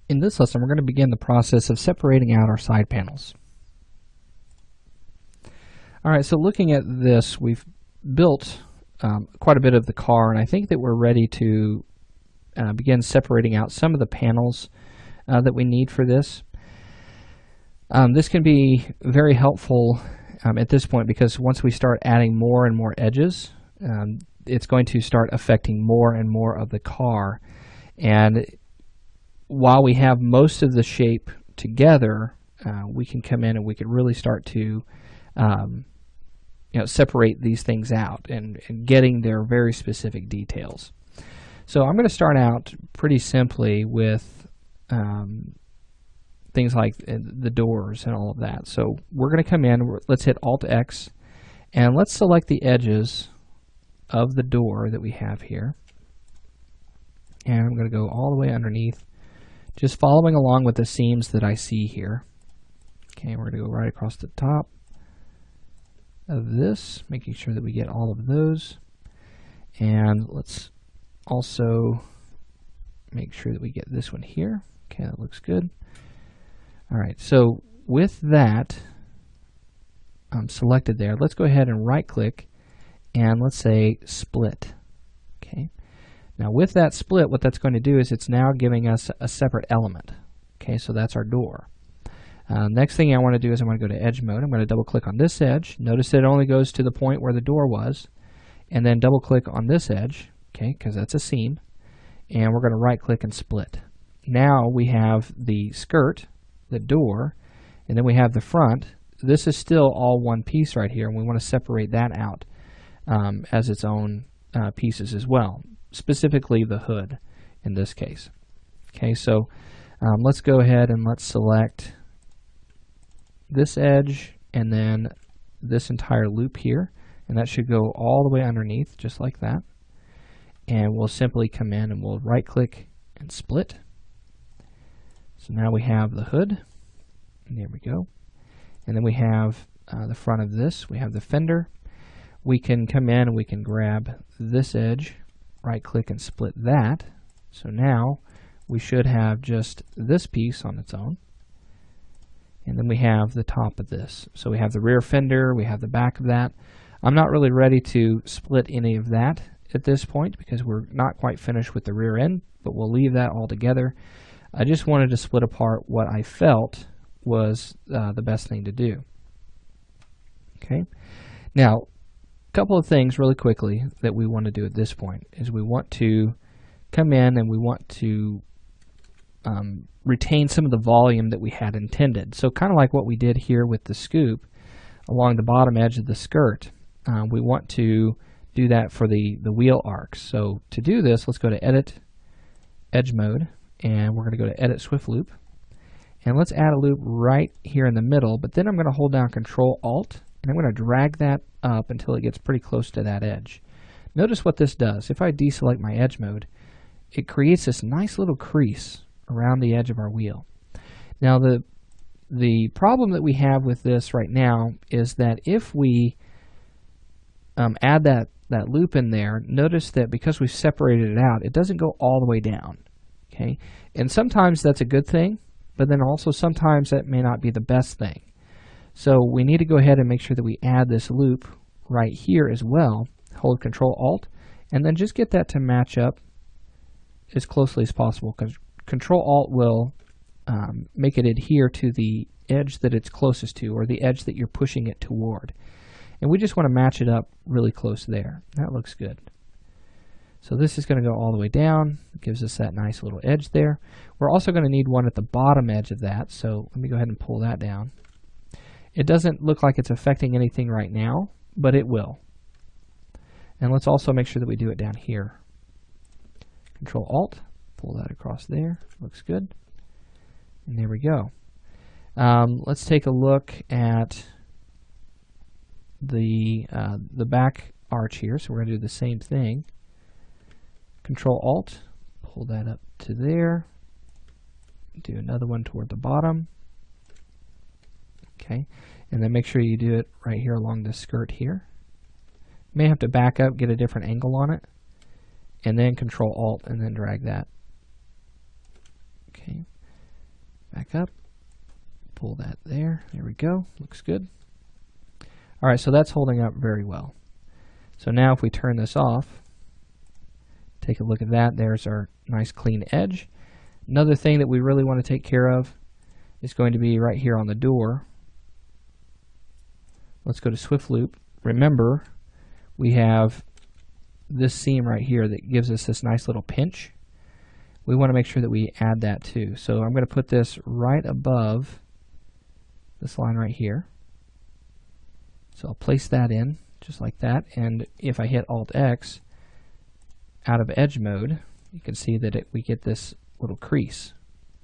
In this lesson, we're going to begin the process of separating out our side panels. Alright, so looking at this, we've built quite a bit of the car, and I think that we're ready to begin separating out some of the panels that we need for this. This can be very helpful at this point, because once we start adding more and more edges, it's going to start affecting more and more of the car. And while we have most of the shape together, we can come in and we can really start to separate these things out and getting their very specific details. So I'm going to start out pretty simply with things like the doors and all of that. So we're going to come in, let's hit Alt-X, and let's select the edges of the door that we have here. And I'm going to go all the way underneath, just following along with the seams that I see here. Okay, we're going to go right across the top of this, making sure that we get all of those. And let's also make sure that we get this one here. Okay, that looks good. Alright, so with that selected there, let's go ahead and right click and let's say split. Okay. Now with that split, what that's going to do is it's now giving us a separate element. Okay, so that's our door. Next thing I want to do is I want to go to edge mode. I'm going to double click on this edge. Notice that it only goes to the point where the door was, and then double click on this edge, okay, because that's a seam, and we're going to right click and split. Now we have the skirt, the door, and then we have the front. This is still all one piece right here, and we want to separate that out as its own pieces as well, specifically the hood in this case. Okay, so let's go ahead and let's select this edge and then this entire loop here, and that should go all the way underneath just like that. And we'll simply come in and we'll right click and split. So now we have the hood, and there we go. And then we have the front of this, we have the fender. We can come in and we can grab this edge, right click and split that. So now we should have just this piece on its own. And then we have the top of this. So we have the rear fender, we have the back of that. I'm not really ready to split any of that at this point because we're not quite finished with the rear end, but we'll leave that all together. I just wanted to split apart what I felt was the best thing to do. Okay. Now, a couple of things really quickly that we want to do at this point is we want to come in and we want to retain some of the volume that we had intended. So kind of like what we did here with the scoop along the bottom edge of the skirt, we want to do that for the wheel arcs. So to do this, let's go to Edit, Edge Mode, and we're going to go to Edit Swift Loop. And let's add a loop right here in the middle, but then I'm going to hold down Control Alt, and I'm going to drag that up until it gets pretty close to that edge. Notice what this does. If I deselect my edge mode, it creates this nice little crease around the edge of our wheel. Now the problem that we have with this right now is that if we add that loop in there, notice that because we've separated it out, it doesn't go all the way down. Okay, and sometimes that's a good thing, but then also sometimes that may not be the best thing. So we need to go ahead and make sure that we add this loop right here as well. Hold Control Alt, and then just get that to match up as closely as possible, because Control Alt will make it adhere to the edge that it's closest to, or the edge that you're pushing it toward. And we just want to match it up really close there. That looks good. So this is going to go all the way down. It gives us that nice little edge there. We're also going to need one at the bottom edge of that, so let me go ahead and pull that down. It doesn't look like it's affecting anything right now, but it will. And let's also make sure that we do it down here. Control Alt, pull that across there. Looks good. And there we go. Let's take a look at the back arch here. So we're going to do the same thing. Control Alt, pull that up to there. Do another one toward the bottom. Okay, and then make sure you do it right here along the skirt here. You may have to back up, get a different angle on it, and then Control Alt and then drag that. Okay, Back up. Pull that there. There we go. Looks good. All right, so that's holding up very well. So now if we turn this off, take a look at that. There's our nice clean edge. Another thing that we really want to take care of is going to be right here on the door. Let's go to Swift Loop. Remember, we have this seam right here that gives us this nice little pinch. We want to make sure that we add that too. So I'm going to put this right above this line right here. So I'll place that in just like that, and if I hit Alt-X out of edge mode, you can see that we get this little crease.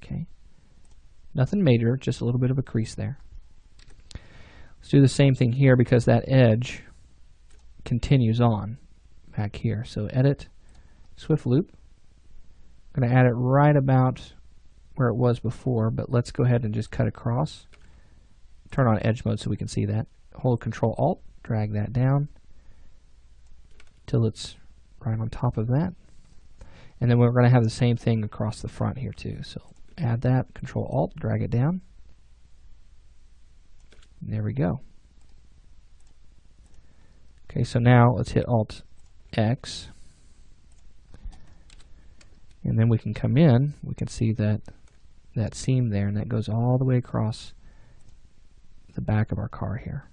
Okay, nothing major, just a little bit of a crease there. Let's do the same thing here because that edge continues on back here. So Edit, Swift Loop. I'm going to add it right about where it was before, but let's go ahead and just cut across. Turn on edge mode so we can see that. Hold Control Alt, drag that down till it's right on top of that. And then we're going to have the same thing across the front here too. So add that, Control Alt, drag it down. There we go. Okay, so now let's hit Alt-X. And then we can come in, we can see that seam there, and that goes all the way across the back of our car here.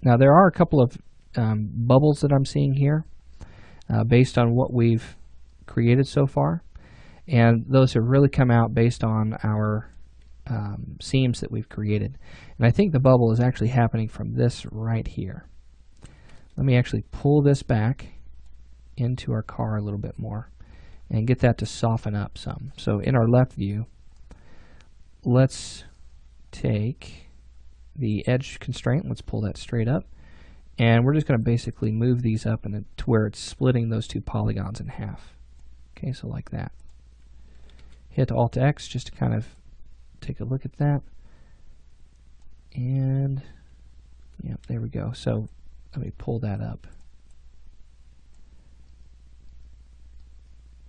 Now there are a couple of bubbles that I'm seeing here based on what we've created so far, and those have really come out based on our seams that we've created. And I think the bubble is actually happening from this right here. Let me actually pull this back into our car a little bit more and get that to soften up some. So in our left view, let's take the edge constraint, let's pull that straight up, and we're just going to basically move these up and to where it's splitting those two polygons in half. Okay, so like that. Hit Alt-X just to kind of take a look at that. And yep, there we go. So let me pull that up.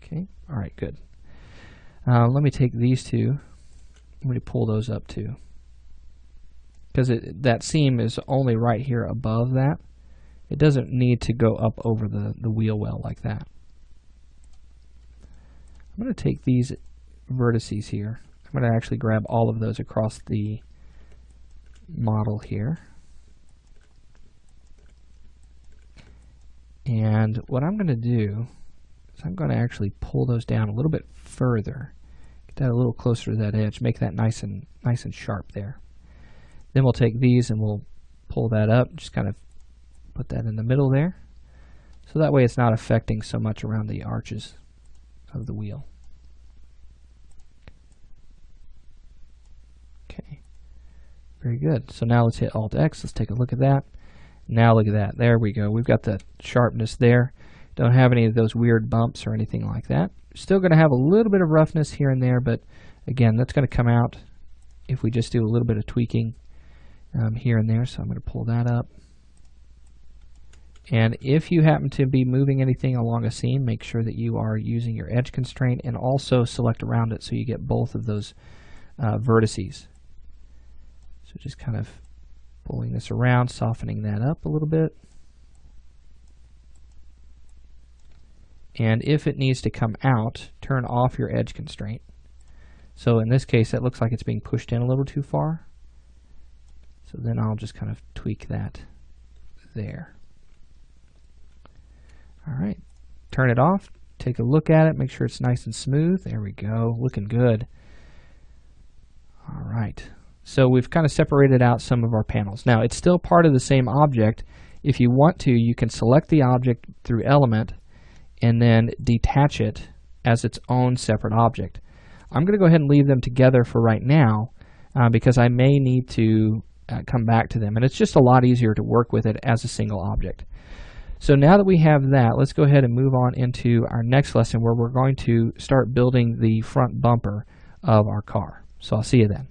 Okay, all right, good. Let me take these two. Let me pull those up too, because that seam is only right here above that. It doesn't need to go up over the wheel well like that. I'm going to take these vertices here. I'm going to actually grab all of those across the model here. And what I'm going to do is I'm going to actually pull those down a little bit further. Get that a little closer to that edge. Make that nice and sharp there. Then we'll take these and we'll pull that up. Just kind of put that in the middle there. So that way it's not affecting so much around the arches of the wheel. Okay, very good. So now let's hit Alt-X. Let's take a look at that. Now look at that. There we go. We've got the sharpness there. Don't have any of those weird bumps or anything like that. Still going to have a little bit of roughness here and there, but again, that's going to come out if we just do a little bit of tweaking here and there. So I'm going to pull that up. And if you happen to be moving anything along a seam, make sure that you are using your edge constraint and also select around it so you get both of those vertices. So just kind of pulling this around, softening that up a little bit. And if it needs to come out, turn off your edge constraint. So in this case, it looks like it's being pushed in a little too far. So then I'll just kind of tweak that there. All right, turn it off, take a look at it, make sure it's nice and smooth. There we go, looking good. All right, so we've kind of separated out some of our panels. Now, it's still part of the same object. If you want to, you can select the object through Element and then detach it as its own separate object. I'm going to go ahead and leave them together for right now because I may need to come back to them, and it's just a lot easier to work with it as a single object. So now that we have that, let's go ahead and move on into our next lesson where we're going to start building the front bumper of our car. So I'll see you then.